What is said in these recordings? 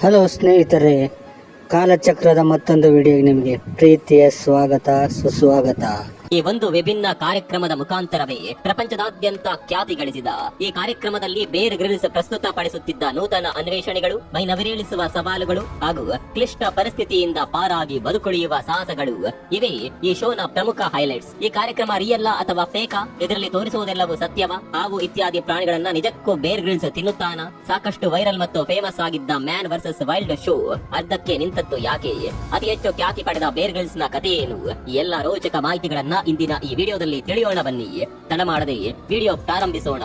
Hello ಸ್ನೇಹಿತರೆ, ಕಾಲಚಕ್ರದ ಮತ್ತೊಂದು ವಿಡಿಯೋಗೆ ನಿಮಗೆ ಪ್ರೀತಿಯ ಸ್ವಾಗತ ಸುಸ್ವಾಗತ. ಈ ಒಂದು ವಿಭಿನ್ನ ಕಾರ್ಯಕ್ರಮದ ಮುಖಾಂತರವೇ ಪ್ರಪಂಚದಾದ್ಯಂತ ಖ್ಯಾತಿ ಗಳಿಸಿದ ಈ ಕಾರ್ಯಕ್ರಮದಲ್ಲಿ ಬೇರ್ ಗ್ರಿಲ್ಸ್ ಪ್ರಸ್ತುತಪಡಿಸುತ್ತಿದ್ದ ನೂತನ ಅನ್ವೇಷಣೆಗಳು, ಮೈನವಿರೇಳಿಸುವ ಸವಾಲುಗಳು ಹಾಗೂ ಕ್ಲಿಷ್ಟ ಪರಿಸ್ಥಿತಿಯಿಂದ ಪಾರಾಗಿ ಬದುಕುಳಿಯುವ ಸಾಹಸಗಳು ಇವೇ ಈ ಶೋನ ಪ್ರಮುಖ ಹೈಲೈಟ್ಸ್. ಈ ಕಾರ್ಯಕ್ರಮ ರಿಯಲ್ಲ ಅಥವಾ ಫೇಕಾ? ಇದರಲ್ಲಿ ತೋರಿಸುವುದೆಲ್ಲವೂ ಸತ್ಯವ? ಹಾವು ಇತ್ಯಾದಿ ಪ್ರಾಣಿಗಳನ್ನ ನಿಜಕ್ಕೂ ಬೇರ್ ಗ್ರಿಲ್ಸ್ ತಿನ್ನುತ್ತಾನ? ಸಾಕಷ್ಟು ವೈರಲ್ ಮತ್ತು ಫೇಮಸ್ ಆಗಿದ್ದ ಮ್ಯಾನ್ ವರ್ಸಸ್ ವೈಲ್ಡ್ ಶೋ ಅರ್ಧಕ್ಕೆ ನಿಂತದ್ದು ಯಾಕೆ? ಅತಿ ಹೆಚ್ಚು ಖ್ಯಾತಿ ಪಡೆದ ಬೇರ್ ಗ್ರಿಲ್ಸ್ ನ ಕಥೆ ಏನು? ಈ ಎಲ್ಲ ರೋಚಕ ಮಾಹಿತಿಗಳನ್ನ ಇಂದಿನ ಈ ವಿಡಿಯೋದಲ್ಲಿ ತಿಳಿಯೋಣ. ಬನ್ನಿ, ತಡ ಮಾಡದೆ ವಿಡಿಯೋ ಪ್ರಾರಂಭಿಸೋಣ.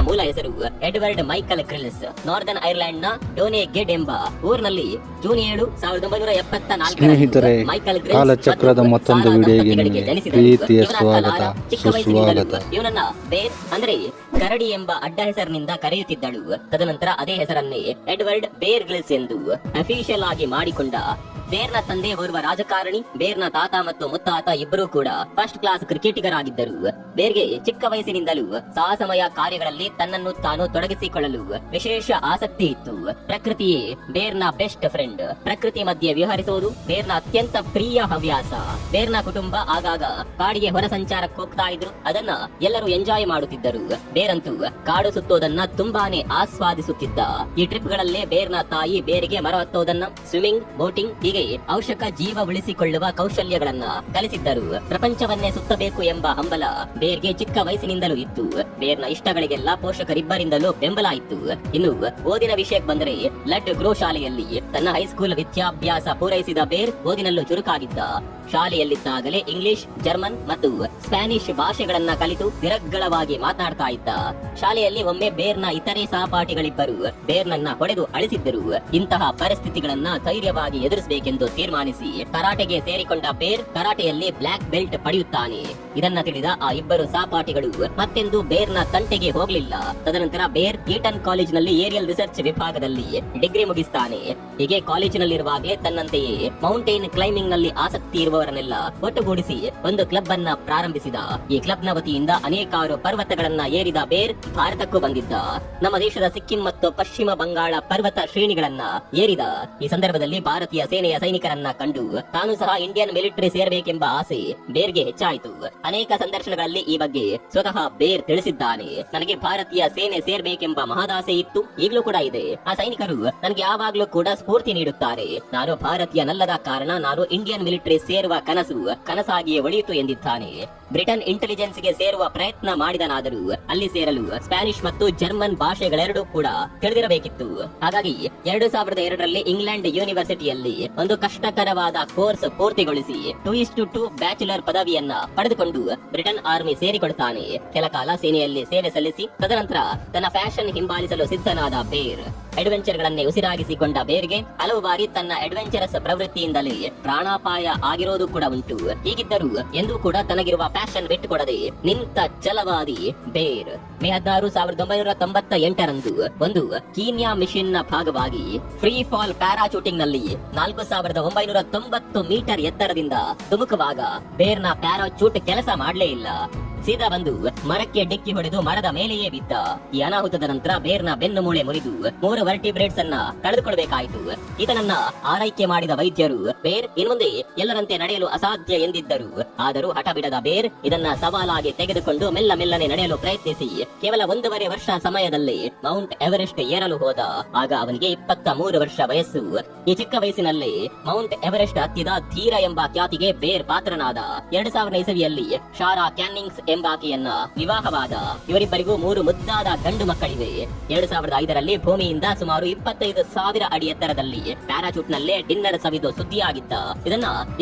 ಮೂಲ ಹೆಸರು Edward Michael Grylls. Northern Ireland ನ ಡೋನೆಗೆಡ್ ಎಂಬ ಊರಿನಲ್ಲಿ ಜೂನ್ 7, 1974 ಮೈಕಲ್ ಕಾಲಚಕ್ರದ ಮತ್ತೊಂದು ವಿಡಿಯೋಗೆ ಪ್ರೀತಿಯ ಸ್ವಾಗತ ಸುಸ್ವಾಗತ. ಇವನನ್ನ ಬೇರ್ ಅಂದ್ರೆ ಕರಡಿ ಎಂಬ ಅಡ್ಡ ಹೆಸರಿನಿಂದ ಕರೆಯುತ್ತಿದ್ದಳು. ತದನಂತರ ಅದೇ ಹೆಸರನ್ನೇ ಎಡ್ವರ್ಡ್ ಬೇರ್ ಗ್ರಿಲ್ಸ್ ಎಂದು ಅಫಿಷಿಯಲ್ ಆಗಿ ಮಾಡಿಕೊಂಡ. ಬೇರ್ನ ತಂದೆ ಓರ್ವ ರಾಜಕಾರಣಿ. ಬೇರ್ನ ತಾತ ಮತ್ತು ಮುತ್ತಾತ ಇಬ್ಬರೂ ಕೂಡ ಫಸ್ಟ್ ಕ್ಲಾಸ್ ಕ್ರಿಕೆಟಿಗರಾಗಿದ್ದರು. ಬೇರ್ಗೆ ಚಿಕ್ಕ ವಯಸ್ಸಿನಿಂದಲೂ ಸಾಹಸಮಯ ಕಾರ್ಯಗಳಲ್ಲಿ ತನ್ನನ್ನು ತಾನು ತೊಡಗಿಸಿಕೊಳ್ಳಲು ವಿಶೇಷ ಆಸಕ್ತಿ ಇತ್ತು. ಪ್ರಕೃತಿಯೇ ಬೇರ್ನ ಬೆಸ್ಟ್ ಫ್ರೆಂಡ್. ಪ್ರಕೃತಿ ಮಧ್ಯೆ ವಿಹರಿಸುವುದು ಬೇರ್ನ ಅತ್ಯಂತ ಪ್ರಿಯ ಹವ್ಯಾಸ. ಬೇರ್ನ ಕುಟುಂಬ ಆಗಾಗ ಕಾಡಿಗೆ ಹೊರ ಸಂಚಾರಕ್ಕೆ ಹೋಗ್ತಾ ಇದ್ರು. ಅದನ್ನ ಎಲ್ಲರೂ ಎಂಜಾಯ್ ಮಾಡುತ್ತಿದ್ದರು. ಬೇರಂತೂ ಕಾಡು ಸುತ್ತೋದನ್ನ ತುಂಬಾನೇ ಆಸ್ವಾದಿಸುತ್ತಿದ್ದ. ಈ ಟ್ರಿಪ್ ಗಳಲ್ಲೇ ಬೇರ್ನ ತಾಯಿ ಬೇರಿಗೆ ಮರ ಹತ್ತೋದನ್ನ, ಸ್ವಿಮ್ಮಿಂಗ್, ಬೋಟಿಂಗ್ ಹೀಗೆ ಔಷಧ ಜೀವ ಉಳಿಸಿಕೊಳ್ಳುವ ಕೌಶಲ್ಯಗಳನ್ನ ಕಲಿಸಿದ್ದರು. ಪ್ರಪಂಚವನ್ನೇ ಸುತ್ತಬೇಕು ಎಂಬ ಹಂಬಲ ಬೇರ್ಗೆ ಚಿಕ್ಕ ವಯಸ್ಸಿನಿಂದಲೂ ಇತ್ತು. ಬೇರ್ನ ಇಷ್ಟಗಳಿಗೆಲ್ಲ ಪೋಷಕರಿಬ್ಬರಿಂದಲೂ ಬೆಂಬಲ ಇತ್ತು. ಇನ್ನು ಓದಿನ ವಿಷಯಕ್ಕೆ ಬಂದರೆ ಲಡ್ ಗ್ರೋ ಶಾಲೆಯಲ್ಲಿ ತನ್ನ ಹೈಸ್ಕೂಲ್ ವಿದ್ಯಾಭ್ಯಾಸ ಪೂರೈಸಿದ ಬೇರ್ ಓದಿನಲ್ಲೂ ಚುರುಕಾಗಿದ್ದ. ಶಾಲೆಯಲ್ಲಿದ್ದಾಗಲೇ ಇಂಗ್ಲಿಷ್, ಜರ್ಮನ್ ಮತ್ತು ಸ್ಪ್ಯಾನಿಷ್ ಭಾಷೆಗಳನ್ನ ಕಲಿತು ನಿರರ್ಗಳವಾಗಿ ಮಾತನಾಡ್ತಾ ಇದ್ದ. ಶಾಲೆಯಲ್ಲಿ ಒಮ್ಮೆ ಬೇರ್ನ ಇತರೆ ಸಹಪಾಠಿಗಳಿಬ್ಬರು ಬೇರ್ನನ್ನ ಹೊಡೆದು ಅಳಿಸಿದ್ದರು. ಇಂತಹ ಪರಿಸ್ಥಿತಿಗಳನ್ನ ಧೈರ್ಯವಾಗಿ ಎದುರಿಸಬೇಕೆಂದು ತೀರ್ಮಾನಿಸಿ ಕರಾಟೆಗೆ ಸೇರಿಕೊಂಡ ಬೇರ್ ಕರಾಟೆಯಲ್ಲಿ ಬ್ಲಾಕ್ ಬೆಲ್ಟ್ ಪಡೆಯುತ್ತಾನೆ. ಇದನ್ನ ತಿಳಿದ ಆ ಇಬ್ಬರು ಸಹಪಾಠಿಗಳು ಮತ್ತೆಂದು ಬೇರ್ನ ತಂಟೆಗೆ ಹೋಗಲಿಲ್ಲ. ತದನಂತರ ಬೇರ್ ಈಟನ್ ಕಾಲೇಜಿನಲ್ಲಿ ಏರಿಯಲ್ ರಿಸರ್ಚ್ ವಿಭಾಗದಲ್ಲಿ ಡಿಗ್ರಿ ಮುಗಿಸ್ತಾನೆ. ಹೀಗೆ ಕಾಲೇಜಿನಲ್ಲಿರುವಾಗಲೇ ತನ್ನಂತೆಯೇ ಮೌಂಟೇನ್ ಕ್ಲೈಂಬಿಂಗ್ ನಲ್ಲಿ ಆಸಕ್ತಿ ಇರುವವರನ್ನೆಲ್ಲ ಒಟ್ಟುಗೂಡಿಸಿ ಒಂದು ಕ್ಲಬ್ ಅನ್ನ ಪ್ರಾರಂಭಿಸಿದ. ಈ ಕ್ಲಬ್ ನ ವತಿಯಿಂದ ಅನೇಕಾರು ಪರ್ವತಗಳನ್ನ ಏರಿದ ಬೇರ್ ಭಾರತಕ್ಕೂ ಬಂದಿದ್ದ. ನಮ್ಮ ದೇಶದ ಸಿಕ್ಕಿಂ ಮತ್ತು ಪಶ್ಚಿಮ ಬಂಗಾಳ ಪರ್ವತ ಶ್ರೇಣಿಗಳನ್ನ ಏರಿದ. ಈ ಸಂದರ್ಭದಲ್ಲಿ ಭಾರತೀಯ ಸೇನೆಯ ಸೈನಿಕರನ್ನ ಕಂಡು ತಾನು ಸಹ ಇಂಡಿಯನ್ ಮಿಲಿಟರಿ ಸೇರಬೇಕೆಂಬ ಆಸೆ ಬೇರ್ಗೆ ಹೆಚ್ಚಾಯಿತು. ಅನೇಕ ಸಂದರ್ಶನಗಳಲ್ಲಿ ಈ ಬಗ್ಗೆ ಸ್ವತಃ ಬೇರ್ ತಿಳಿಸಿದ್ದಾನೆ. ನನಗೆ ಭಾರತೀಯ ಸೇನೆ ಸೇರ್ಬೇಕೆಂಬ ಮಹದಾಸೆ ಇತ್ತು, ಈಗಲೂ ಕೂಡ ಇದೆ. ಆ ಸೈನಿಕರು ನನಗೆ ಯಾವಾಗ್ಲೂ ಕೂಡ ಸ್ಫೂರ್ತಿ ನೀಡುತ್ತಾರೆ. ನಾನು ಭಾರತೀಯನಲ್ಲದ ಕಾರಣ ನಾನು ಇಂಡಿಯನ್ ಮಿಲಿಟರಿ ಸೇರುವ ಕನಸು ಕನಸಾಗಿಯೇ ಉಳಿಯಿತು ಎಂದಿದ್ದಾನೆ. ಬ್ರಿಟನ್ ಇಂಟೆಲಿಜೆನ್ಸ್ ಗೆ ಸೇರುವ ಪ್ರಯತ್ನ ಮಾಡಿದನಾದರೂ ಅಲ್ಲಿ ಸೇರಲು ಸ್ಪ್ಯಾನಿಷ್ ಮತ್ತು ಜರ್ಮನ್ ಭಾಷೆಗಳೆರಡೂ ಕೂಡ ತಿಳಿದಿರಬೇಕಿತ್ತು. ಹಾಗಾಗಿ 2002ರಲ್ಲಿ ಇಂಗ್ಲೆಂಡ್ ಯೂನಿವರ್ಸಿಟಿಯಲ್ಲಿ ಒಂದು ಕಷ್ಟಕರವಾದ ಕೋರ್ಸ್ ಪೂರ್ತಿಗೊಳಿಸಿ 2:2 ಬ್ಯಾಚುಲರ್ ಪದವಿಯನ್ನ ಪಡೆದುಕೊಂಡು ಬ್ರಿಟನ್ ಆರ್ಮಿ ಸೇರಿಕೊಳ್ತಾನೆ. ಕೆಲ ಕಾಲ ಸೇನೆಯಲ್ಲಿ ಸೇವೆ ಸಲ್ಲಿಸಿ ತದನಂತರ ತನ್ನ ಫ್ಯಾಷನ್ ಹಿಂಬಾಲಿಸಲು ಸಿದ್ಧನಾದ ಬೇರ್ ಅಡ್ವೆಂಚರ್ ಗಳನ್ನೇ ಉಸಿರಾಗಿಸಿಕೊಂಡ ಬೇರ್ಗೆ ಹಲವು ಬಾರಿ ತನ್ನ ಅಡ್ವೆಂಚರಸ್ ಪ್ರವೃತ್ತಿಯಿಂದಲೇ ಪ್ರಾಣಾಪಾಯ ಆಗಿರೋದು ಕೂಡ ಉಂಟು. ಹೀಗಿದ್ದರೂ ಎಂದೂ ಕೂಡ ತನಗಿರುವ ಫ್ಯಾಷನ್ ಬಿಟ್ಟುಕೊಡದೆ ನಿಂತ ಛಲವಾದಿ ಬೇರ್ ಮೇ 16, 1998ರಂದು ಒಂದು ಕೀನ್ಯಾ ಮಿಷನ್ ನ ಭಾಗವಾಗಿ ಫ್ರೀ ಫಾಲ್ ಪ್ಯಾರಾಚೂಟಿಂಗ್ ನಲ್ಲಿ 4990 ಮೀಟರ್ ಎತ್ತರದಿಂದ ಧುಮುಕುವಾಗ ಬೇರ್ನ ಪ್ಯಾರಾಚೂಟ್ ಕೆಲಸ ಮಾಡಲೇ ಇಲ್ಲ. ಸೀದಾ ಬಂದು ಮರಕ್ಕೆ ಡಿಕ್ಕಿ ಹೊಡೆದು ಮರದ ಮೇಲೆಯೇ ಬಿದ್ದ. ಈ ಅನಾಹುತದ ನಂತರ ಬೇರ್ನ ಬೆನ್ನು ಮೂಳೆ ಮುರಿದು 3 ವರ್ಟಿಬ್ರೇಟ್ಸ್ ಅನ್ನ ಕಳೆದುಕೊಳ್ಳಬೇಕಾಯಿತು. ಈತನನ್ನ ಆರೈಕೆ ಮಾಡಿದ ವೈದ್ಯರು ಬೇರ್ ಇನ್ಮುಂದೆ ಎಲ್ಲರಂತೆ ನಡೆಯಲು ಅಸಾಧ್ಯ ಎಂದಿದ್ದರು. ಆದರೂ ಹಠ ಬಿಡದ ಬೇರ್ ಇದನ್ನ ಸವಾಲಾಗಿ ತೆಗೆದುಕೊಂಡು ಮೆಲ್ಲನೆ ನಡೆಯಲು ಪ್ರಯತ್ನಿಸಿ ಕೇವಲ 1.5 ವರ್ಷ ಸಮಯದಲ್ಲಿ ಮೌಂಟ್ ಎವರೆಸ್ಟ್ ಏರಲು ಹೋದ. ಆಗ ಅವನಿಗೆ 23 ವರ್ಷ ವಯಸ್ಸು. ಈ ಚಿಕ್ಕ ವಯಸ್ಸಿನಲ್ಲೇ ಮೌಂಟ್ ಎವರೆಸ್ಟ್ ಹತ್ತಿದ ಧೀರ ಎಂಬ ಖ್ಯಾತಿಗೆ ಬೇರ್ ಪಾತ್ರನಾದ. 2000 ಇಸವಿಯಲ್ಲಿ ಶಾರಾ ಕ್ಯಾನಿಂಗ್ಸ್ ಎಂಬಾಕೆಯನ್ನ ವಿವಾಹವಾದ. ಇವರಿಬ್ಬರಿಗೂ 3 ಮುದ್ದಾದ ಗಂಡು ಮಕ್ಕಳಿವೆ. 2005ರಲ್ಲಿ ಭೂಮಿಯಿಂದ ಸುಮಾರು 25,000 ಅಡಿ ಎತ್ತರದಲ್ಲಿ ಪ್ಯಾರಾಚೂಟ್ ನಲ್ಲೇ ಡಿನ್ನರ್ ಸವಿದು ಸುದ್ದಿಯಾಗಿದ್ದ.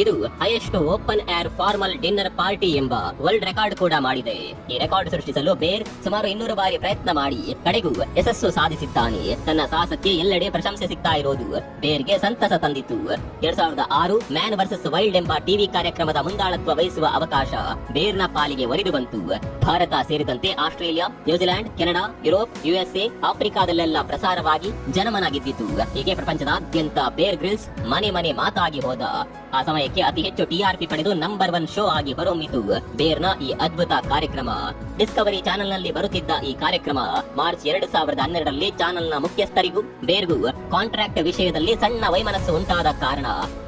ಇದು highest open air formal dinner party ಎಂಬ ವರ್ಲ್ಡ್ ರೆಕಾರ್ಡ್ ಕೂಡ ಮಾಡಿದೆ. ಈ ರೆಕಾರ್ಡ್ ಸೃಷ್ಟಿಸಲು ಬೇರ್ ಸುಮಾರು 200 ಬಾರಿ ಪ್ರಯತ್ನ ಮಾಡಿ ಕಡೆಗೂ ಯಶಸ್ಸು ಸಾಧಿಸಿದ್ದಾನೆ. ತನ್ನ ಸಾಹಸಕ್ಕೆ ಎಲ್ಲೆಡೆ ಪ್ರಶಂಸೆ ಸಿಗ್ತಾ ಇರೋದು ಬೇರ್ಗೆ ಸಂತಸ ತಂದಿತ್ತು. 2006 ಮ್ಯಾನ್ ವರ್ಸಸ್ ವೈಲ್ಡ್ ಎಂಬ ಟಿವಿ ಕಾರ್ಯಕ್ರಮದ ಮುಂದಾಳತ್ವ ವಹಿಸುವ ಅವಕಾಶ ಬೇರ್ನ ಪಾಲಿಗೆ ಒಲಿದು ಬಂತು. ಭಾರತ ಸೇರಿದಂತೆ Australia, New Zealand, Canada, Europe, USA, ಆಫ್ರಿಕಾದಲ್ಲೆಲ್ಲ ಪ್ರಸಾರವಾಗಿ ಜನಮನ ಗೆದ್ದಿತು. ಹೀಗೆ ಪ್ರಪಂಚದಾದ್ಯಂತ ಬೇರ್ ಗ್ರಿಲ್ಸ್ ಮನೆ ಮನೆ ಮಾತಾಗಿ ಹೋದ. ಆ ಸಮಯಕ್ಕೆ ಅತಿ ಹೆಚ್ಚು ಟಿಆರ್ಪಿ ಪಡೆದು ನಂಬರ್ 1 ಶೋ ಆಗಿ ಹೊರಹೊಮ್ಮಿತು ಬೇರ್ನ ಈ ಅದ್ಭುತ ಕಾರ್ಯಕ್ರಮ. ಡಿಸ್ಕವರಿ ಚಾನೆಲ್ ನಲ್ಲಿ ಬರುತ್ತಿದ್ದ ಈ ಕಾರ್ಯಕ್ರಮ ಮಾರ್ಚ್ 2012ರಲ್ಲಿ ಚಾನೆಲ್ನ ಮುಖ್ಯಸ್ಥರಿಗೂ ಬೇರ್ಗೂ ಕಾಂಟ್ರಾಕ್ಟ್ ವಿಷಯದಲ್ಲಿ ಸಣ್ಣ ವೈಮನಸ್ಸು ಉಂಟಾದ ಕಾರಣ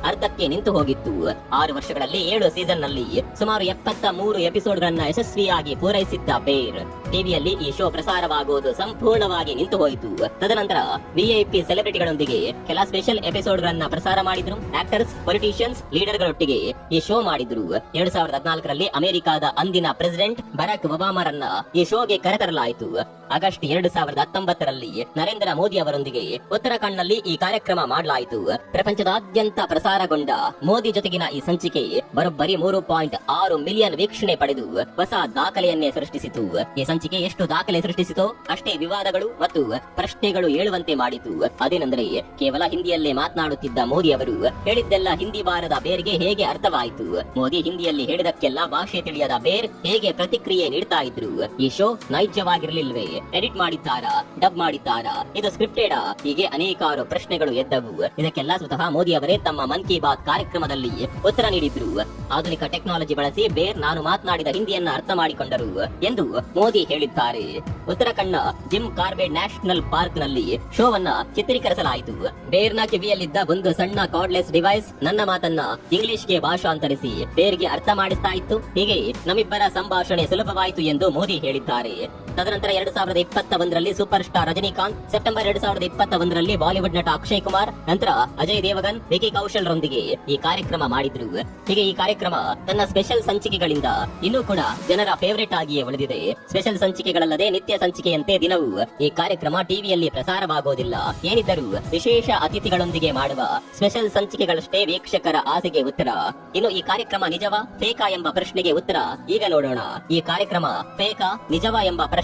ಅರ್ಧಕ್ಕೆ ನಿಂತು ಹೋಗಿತ್ತು. 6 ವರ್ಷಗಳಲ್ಲಿ 7 ಸೀಸನ್ ನಲ್ಲಿ ಸುಮಾರು 73 ಎಪಿಸೋಡ್ಗಳನ್ನ ಯಶಸ್ವಿಯಾಗಿ ಪೂರೈಸಿದ್ದ ಬೇರ್ ಟಿವಿಯಲ್ಲಿ ಈ ಶೋ ಪ್ರಸಾರವಾಗುವುದು ಸಂಪೂರ್ಣವಾಗಿ ನಿಂತು ಹೋಯಿತು. ತದನಂತರ ವಿಐಪಿ ಸೆಲೆಬ್ರಿಟಿಗಳೊಂದಿಗೆ ಕೆಲ ಸ್ಪೆಷಲ್ ಎಪಿಸೋಡ್ಗಳನ್ನ ಪ್ರಸಾರ ಮಾಡಿದ್ರು. ಆಕ್ಟರ್ಸ್, ಪೊಲಿಟಿಷಿಯನ್ಸ್, ಲೀಡರ್ಗಳೊಟ್ಟಿಗೆ ಈ ಶೋ ಮಾಡಿದ್ರು. 2014ರಲ್ಲಿ ಅಮೆರಿಕಾದ ಅಂದಿನ ಪ್ರೆಸಿಡೆಂಟ್ ಬರಾಕ್ ಒಬಾಮಾರನ್ನ ಈ ಶೋಗೆ ಕರೆತರಲಾಯಿತು. ಆಗಸ್ಟ್ 2019ರಲ್ಲಿ ನರೇಂದ್ರ ಮೋದಿ ಅವರೊಂದಿಗೆ ಉತ್ತರಾಖಂಡ್ನಲ್ಲಿ ಈ ಕಾರ್ಯಕ್ರಮ ಮಾಡಲಾಯಿತು. ಪ್ರಪಂಚದಾದ್ಯಂತ ಪ್ರಸಾರಗೊಂಡ ಮೋದಿ ಜೊತೆಗಿನ ಈ ಸಂಚಿಕೆ ಬರೋಬ್ಬರಿ 3.6 ಮಿಲಿಯನ್ ವೀಕ್ಷಣೆ ಪಡೆದು ಹೊಸ ದಾಖಲೆಯನ್ನೇ ಸೃಷ್ಟಿಸಿತು. ಈ ಸಂಚಿಕೆ ಎಷ್ಟು ದಾಖಲೆ ಸೃಷ್ಟಿಸಿತೋ ಅಷ್ಟೇ ವಿವಾದಗಳು ಮತ್ತು ಪ್ರಶ್ನೆಗಳು ಏಳುವಂತೆ ಮಾಡಿತು. ಅದೇನೆಂದರೆ, ಕೇವಲ ಹಿಂದಿಯಲ್ಲೇ ಮಾತನಾಡುತ್ತಿದ್ದ ಮೋದಿ ಅವರು ಹೇಳಿದ್ದೆಲ್ಲ ಹಿಂದಿ ಬಾರದ ಬೇರ್ಗೆ ಹೇಗೆ ಅರ್ಥವಾಯಿತು? ಮೋದಿ ಹಿಂದಿಯಲ್ಲಿ ಹೇಳಿದಕ್ಕೆಲ್ಲ ಭಾಷೆ ತಿಳಿಯದ ಬೇರ್ ಹೇಗೆ ಪ್ರತಿಕ್ರಿಯೆ ನೀಡ್ತಾ ಇದ್ರು? ಈ ಶೋ ನೈಜವಾಗಿರ್ಲಿಲ್ವೇ? ಎಡಿಟ್ ಮಾಡಿದ್ದಾರಾ? ಡಬ್ ಮಾಡಿದ್ದಾರಾ? ಇದು ಸ್ಕ್ರಿಪ್ಟೆಡಾ? ಹೀಗೆ ಅನೇಕಾರು ಪ್ರಶ್ನೆಗಳು ಎದ್ದವು. ಇದಕ್ಕೆಲ್ಲ ಸ್ವತಃ ಮೋದಿ ಅವರೇ ತಮ್ಮ ಮನ್ ಕಿ ಬಾತ್ ಕಾರ್ಯಕ್ರಮದಲ್ಲಿ ಉತ್ತರ ನೀಡಿದ್ರು. ಆಧುನಿಕ ಟೆಕ್ನಾಲಜಿ ಬಳಸಿ ಬೇರ್ ನಾನು ಮಾತನಾಡಿದ ಹಿಂದಿಯನ್ನ ಅರ್ಥ ಮಾಡಿಕೊಂಡರು ಎಂದು ಮೋದಿ ಹೇಳಿದ್ದಾರೆ. ಉತ್ತರಾಖಂಡ್ನ ಜಿಮ್ ಕಾರ್ಬೆಟ್ ನ್ಯಾಷನಲ್ ಪಾರ್ಕ್ ನಲ್ಲಿ ಶೋವನ್ನ ಚಿತ್ರೀಕರಿಸಲಾಯಿತು. ಬೇರ್ನ ಕಿವಿಯಲ್ಲಿದ್ದ ಒಂದು ಸಣ್ಣ ಕಾರ್ಡ್ಲೆಸ್ ಡಿವೈಸ್ ನನ್ನ ಮಾತನ್ನ ಇಂಗ್ಲಿಷ್ಗೆ ಭಾಷಾಂತರಿಸಿ ಬೇರ್ಗೆ ಅರ್ಥ ಮಾಡಿಸ್ತಾ ಇತ್ತು. ಹೀಗೆ ನಮ್ಮಿಬ್ಬರ ಸಂಭಾಷಣೆ ಸುಲಭವಾಯಿತು ಎಂದು ಮೋದಿ ಹೇಳಿದ್ದಾರೆ. ತದನಂತರ 2021ರಲ್ಲಿ ಸೂಪರ್ ಸ್ಟಾರ್ ರಜನಿಕಾಂತ್, ಸೆಪ್ಟೆಂಬರ್ 2021ರಲ್ಲಿ ಬಾಲಿವುಡ್ ನಟ ಅಕ್ಷಯ್ ಕುಮಾರ್, ನಂತರ ಅಜಯ್ ದೇವಗನ್, ವಿಕಿ ಕೌಶಲ್ ರೊಂದಿಗೆ ಈ ಕಾರ್ಯಕ್ರಮ ಮಾಡಿದ್ರು. ಹೀಗೆ ಈ ಕಾರ್ಯಕ್ರಮ ತನ್ನ ಸ್ಪೆಷಲ್ ಸಂಚಿಕೆಗಳಿಂದ ಇನ್ನೂ ಕೂಡ ಜನರ ಫೇವರೇಟ್ ಆಗಿಯೇ ಉಳಿದಿದೆ. ಸ್ಪೆಷಲ್ ಸಂಚಿಕೆಗಳಲ್ಲದೆ ನಿತ್ಯ ಸಂಚಿಕೆಯಂತೆ ದಿನವೂ ಈ ಕಾರ್ಯಕ್ರಮ ಟಿವಿಯಲ್ಲಿ ಪ್ರಸಾರವಾಗೋದಿಲ್ಲ. ಏನಿದ್ದರೂ ವಿಶೇಷ ಅತಿಥಿಗಳೊಂದಿಗೆ ಮಾಡುವ ಸ್ಪೆಷಲ್ ಸಂಚಿಕೆಗಳಷ್ಟೇ ವೀಕ್ಷಕರ ಆಸೆಗೆ ಉತ್ತರ. ಇನ್ನು ಈ ಕಾರ್ಯಕ್ರಮ ನಿಜವಾ ಫೇಕಾ ಎಂಬ ಪ್ರಶ್ನೆಗೆ ಉತ್ತರ ಈಗ ನೋಡೋಣ. ಈ ಕಾರ್ಯಕ್ರಮ ಫೇಕಾ ನಿಜವಾ ಎಂಬ ಪ್ರಶ್ನೆ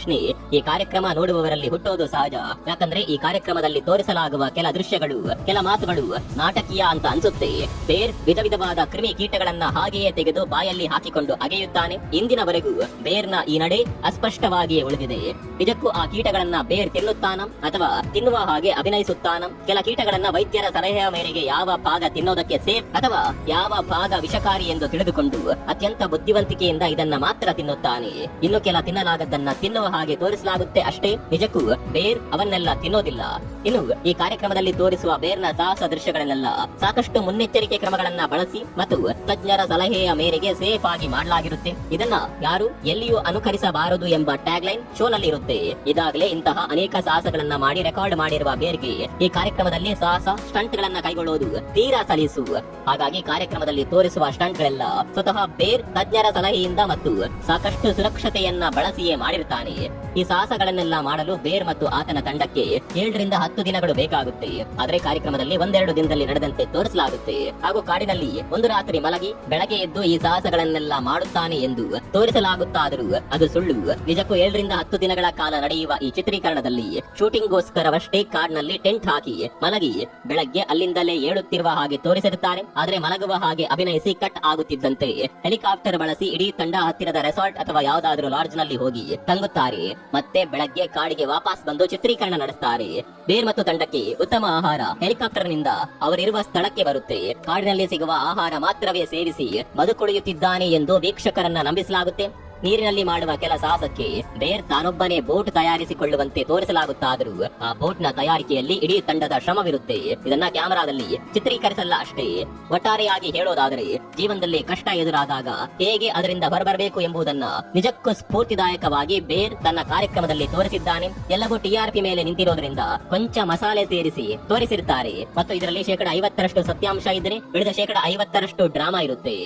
ಈ ಕಾರ್ಯಕ್ರಮ ನೋಡುವವರಲ್ಲಿ ಹುಟ್ಟೋದು ಸಹಜ. ಯಾಕಂದ್ರೆ ಈ ಕಾರ್ಯಕ್ರಮದಲ್ಲಿ ತೋರಿಸಲಾಗುವ ಕೆಲ ದೃಶ್ಯಗಳು, ಕೆಲ ಮಾತುಗಳು ನಾಟಕೀಯ ಅಂತ ಅನ್ಸುತ್ತೆ. ಬೇರ್ ವಿಧ ವಿಧವಾದ ಕ್ರಿಮಿ ಕೀಟಗಳನ್ನ ಹಾಗೆಯೇ ತೆಗೆದು ಬಾಯಲ್ಲಿ ಹಾಕಿಕೊಂಡು ಅಗೆಯುತ್ತಾನೆ. ಇಂದಿನವರೆಗೂ ಬೇರ್ನ ಈ ನಡೆ ಅಸ್ಪಷ್ಟವಾಗಿಯೇ ಉಳಿದಿದೆ. ನಿಜಕ್ಕೂ ಆ ಕೀಟಗಳನ್ನ ಬೇರ್ ತಿನ್ನುತ್ತಾನ ಅಥವಾ ತಿನ್ನುವ ಹಾಗೆ ಅಭಿನಯಿಸುತ್ತಾನ? ಕೆಲ ಕೀಟಗಳನ್ನ ವೈದ್ಯರ ಸಲಹೆಯ ಮೇರೆಗೆ ಯಾವ ಭಾಗ ತಿನ್ನೋದಕ್ಕೆ ಸೇಫ್ ಅಥವಾ ಯಾವ ಭಾಗ ವಿಷಕಾರಿ ಎಂದು ತಿಳಿದುಕೊಂಡು ಅತ್ಯಂತ ಬುದ್ಧಿವಂತಿಕೆಯಿಂದ ಇದನ್ನ ಮಾತ್ರ ತಿನ್ನುತ್ತಾನೆ. ಇನ್ನು ಕೆಲ ತಿನ್ನಲಾಗದ್ದನ್ನ ತಿನ್ನುವ ಹಾಗೆ ತೋರಿಸಲಾಗುತ್ತೆ ಅಷ್ಟೇ. ನಿಜಕ್ಕೂ ಬೇರ್ ಅವನ್ನೆಲ್ಲ ತಿನ್ನೋದಿಲ್ಲ. ಇನ್ನು ಈ ಕಾರ್ಯಕ್ರಮದಲ್ಲಿ ತೋರಿಸುವ ಬೇರ್ನ ಸಾಹಸ ದೃಶ್ಯಗಳನ್ನೆಲ್ಲ ಸಾಕಷ್ಟು ಮುನ್ನೆಚ್ಚರಿಕೆ ಕ್ರಮಗಳನ್ನ ಬಳಸಿ ಮತ್ತು ತಜ್ಞರ ಸಲಹೆಯ ಮೇರೆಗೆ ಸೇಫ್ ಆಗಿ ಮಾಡಲಾಗಿರುತ್ತೆ. ಇದನ್ನ ಯಾರು ಎಲ್ಲಿಯೂ ಅನುಕರಿಸಬಾರದು ಎಂಬ ಟ್ಯಾಗ್ ಲೈನ್ ಶೋ ನಲ್ಲಿ ಇರುತ್ತೆ. ಇದಾಗಲೇ ಇಂತಹ ಅನೇಕ ಸಾಹಸಗಳನ್ನ ಮಾಡಿ ರೆಕಾರ್ಡ್ ಮಾಡಿರುವ ಬೇರ್ಗೆ ಈ ಕಾರ್ಯಕ್ರಮದಲ್ಲಿ ಸಾಹಸ ಸ್ಟಂಟ್ ಗಳನ್ನ ಕೈಗೊಳ್ಳುವುದು ತೀರಾ ಸಲೀಸು. ಹಾಗಾಗಿ ಕಾರ್ಯಕ್ರಮದಲ್ಲಿ ತೋರಿಸುವ ಸ್ಟಂಟ್ ಗಳೆಲ್ಲ ಸ್ವತಃ ಬೇರ್ ತಜ್ಞರ ಸಲಹೆಯಿಂದ ಮತ್ತು ಸಾಕಷ್ಟು ಸುರಕ್ಷತೆಯನ್ನ ಬಳಸಿಯೇ ಮಾಡಿರ್ತಾನೆ. ಈ ಸಾಹಸಗಳನ್ನೆಲ್ಲ ಮಾಡಲು ಬೇರ್ ಮತ್ತು ಆತನ ತಂಡಕ್ಕೆ 7 ರಿಂದ 10 ದಿನಗಳು ಬೇಕಾಗುತ್ತೆ. ಆದ್ರೆ ಕಾರ್ಯಕ್ರಮದಲ್ಲಿ 1-2 ದಿನದಲ್ಲಿ ನಡೆದಂತೆ ತೋರಿಸಲಾಗುತ್ತೆ. ಹಾಗೂ ಕಾಡಿನಲ್ಲಿ ಒಂದು ರಾತ್ರಿ ಮಲಗಿ ಬೆಳಗ್ಗೆ ಎದ್ದು ಈ ಸಾಹಸಗಳನ್ನೆಲ್ಲ ಮಾಡುತ್ತಾನೆ ಎಂದು ತೋರಿಸಲಾಗುತ್ತಾದರೂ ಅದು ಸುಳ್ಳು. ನಿಜಕ್ಕೂ 7 ರಿಂದ 10 ದಿನಗಳ ಕಾಲ ನಡೆಯುವ ಈ ಚಿತ್ರೀಕರಣದಲ್ಲಿ ಶೂಟಿಂಗ್ಗೋಸ್ಕರವಷ್ಟೇ ಕಾಡಿನಲ್ಲಿ ಟೆಂಟ್ ಹಾಕಿ ಮಲಗಿ ಬೆಳಗ್ಗೆ ಅಲ್ಲಿಂದಲೇ ಏಳುತ್ತಿರುವ ಹಾಗೆ ತೋರಿಸಿರುತ್ತಾರೆ. ಆದ್ರೆ ಮಲಗುವ ಹಾಗೆ ಅಭಿನಯಿಸಿ ಕಟ್ ಆಗುತ್ತಿದ್ದಂತೆ ಹೆಲಿಕಾಪ್ಟರ್ ಬಳಸಿ ಇಡೀ ತಂಡ ಹತ್ತಿರದ ರೆಸಾರ್ಟ್ ಅಥವಾ ಯಾವುದಾದ್ರೂ ಲಾಡ್ಜ್ ನಲ್ಲಿ ಹೋಗಿ ತಂಗುತ್ತಾರೆ. ಮತ್ತೆ ಬೆಳಗ್ಗೆ ಕಾಡಿಗೆ ವಾಪಸ್ ಬಂದು ಚಿತ್ರೀಕರಣ ನಡೆಸುತ್ತಾರೆ. ಬೇರ್ ಮತ್ತು ತಂಡಕ್ಕೆ ಉತ್ತಮ ಆಹಾರ ಹೆಲಿಕಾಪ್ಟರ್ ನಿಂದ ಅವರಿರುವ ಸ್ಥಳಕ್ಕೆ ಬರುತ್ತೆ. ಕಾಡಿನಲ್ಲಿ ಸಿಗುವ ಆಹಾರ ಮಾತ್ರವೇ ಸೇವಿಸಿ ಬದುಕುಳಿಯುತ್ತಿದ್ದಾನೆ ಎಂದು ವೀಕ್ಷಕರನ್ನ ನಂಬಿಸಲಾಗುತ್ತೆ. ನೀರಿನಲ್ಲಿ ಮಾಡುವ ಕೆಲ ಸಾಹಸಕ್ಕೆ ಬೇರ್ ತಾನೊಬ್ಬನೇ ಬೋಟ್ ತಯಾರಿಸಿಕೊಳ್ಳುವಂತೆ ತೋರಿಸಲಾಗುತ್ತಾದರೂ ಆ ಬೋಟ್ ನ ತಯಾರಿಕೆಯಲ್ಲಿ ಇಡೀ ತಂಡದ ಶ್ರಮವಿರುತ್ತೆ. ಇದನ್ನ ಕ್ಯಾಮೆರಾದಲ್ಲಿ ಚಿತ್ರೀಕರಿಸಲ್ಲ ಅಷ್ಟೇ. ಒಟ್ಟಾರೆಯಾಗಿ ಹೇಳೋದಾದರೆ ಜೀವನದಲ್ಲಿ ಕಷ್ಟ ಎದುರಾದಾಗ ಹೇಗೆ ಅದರಿಂದ ಹೊರಬರಬೇಕು ಎಂಬುದನ್ನ ನಿಜಕ್ಕೂ ಸ್ಫೂರ್ತಿದಾಯಕವಾಗಿ ಬೇರ್ ತನ್ನ ಕಾರ್ಯಕ್ರಮದಲ್ಲಿ ತೋರಿಸಿದ್ದಾನೆ. ಎಲ್ಲವೂ ಟಿಆರ್ಪಿ ಮೇಲೆ ನಿಂತಿರೋದ್ರಿಂದ ಕೊಂಚ ಮಸಾಲೆ ಸೇರಿಸಿ ತೋರಿಸಿರ್ತಾರೆ ಮತ್ತು ಇದರಲ್ಲಿ 50% ಸತ್ಯಾಂಶ ಇದ್ರೆ ಉಳಿದ 50% ಡ್ರಾಮಾ ಇರುತ್ತೆ.